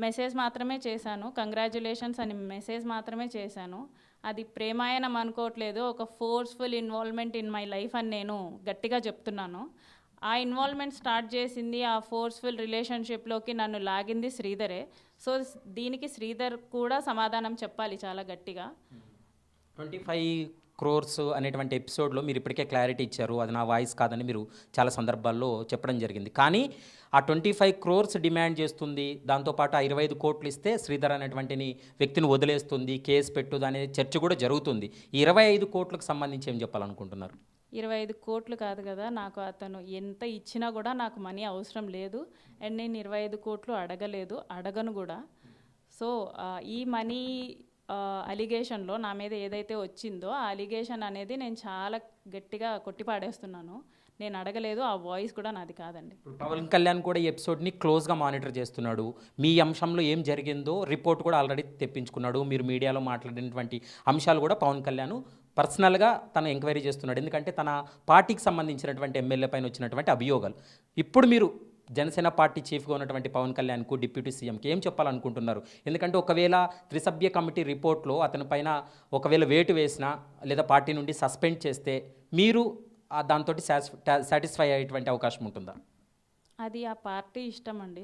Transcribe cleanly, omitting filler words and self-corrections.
Message మాత్రమే చేశాను. Congratulations అని మెసేజ్ మాత్రమే చేశాను. అది ప్రేమాయణం అనుకోవట్లేదు. ఒక forceful involvement in my life అని నేను గట్టిగా చెప్తున్నాను. ఆ ఇన్వాల్వ్మెంట్ స్టార్ట్ చేసింది, ఆ ఫోర్స్ఫుల్ రిలేషన్షిప్లోకి నన్ను లాగింది శ్రీధరే. సో దీనికి శ్రీధర్ కూడా సమాధానం చెప్పాలి చాలా గట్టిగా. 25 క్రోర్స్ అనేటువంటి ఎపిసోడ్లో మీరు ఇప్పటికే క్లారిటీ ఇచ్చారు, అది నా వాయిస్ కాదని మీరు చాలా సందర్భాల్లో చెప్పడం జరిగింది. కానీ ఆ 25 క్రోర్స్ డిమాండ్ చేస్తుంది, దాంతోపాటు ఆ 25 కోట్లు ఇస్తే శ్రీధర్ అనేటువంటిని వ్యక్తిని వదిలేస్తుంది, కేసు పెట్టుదు అనే చర్చ కూడా జరుగుతుంది. ఈ 25 కోట్లకు సంబంధించి ఏం చెప్పాలనుకుంటున్నారు? 25 కోట్లు కాదు కదా, నాకు అతను ఎంత ఇచ్చినా కూడా నాకు మనీ అవసరం లేదు. అండ్ నేను 25 కోట్లు అడగలేదు, అడగను కూడా. సో ఈ మనీ అలిగేషన్లో నా మీద ఏదైతే వచ్చిందో ఆ అలిగేషన్ అనేది నేను చాలా గట్టిగా కొట్టిపాడేస్తున్నాను. నేను అడగలేదు, ఆ వాయిస్ కూడా నాది కాదండి. పవన్ కళ్యాణ్ కూడా ఈ ఎపిసోడ్ని క్లోజ్గా మానిటర్ చేస్తున్నాడు. మీ అంశంలో ఏం జరిగిందో రిపోర్ట్ కూడా ఆల్రెడీ తెప్పించుకున్నాడు. మీరు మీడియాలో మాట్లాడినటువంటి అంశాలు కూడా పవన్ కళ్యాణ్ పర్సనల్గా తను ఎంక్వైరీ చేస్తున్నాడు. ఎందుకంటే తన పార్టీకి సంబంధించినటువంటి ఎమ్మెల్యే పైన వచ్చినటువంటి అభియోగాలు. ఇప్పుడు మీరు జనసేన పార్టీ చీఫ్గా ఉన్నటువంటి పవన్ కళ్యాణ్కు, డిప్యూటీ సీఎంకి ఏం చెప్పాలనుకుంటున్నారు? ఎందుకంటే ఒకవేళ త్రిసభ్య కమిటీ రిపోర్ట్లో అతని పైన ఒకవేళ వేటు వేసినా లేదా పార్టీ నుండి సస్పెండ్ చేస్తే మీరు దాంతో సాటిస్ఫై అయ్యేటువంటి అవకాశం ఉంటుందా? అది ఆ పార్టీ ఇష్టం అండి.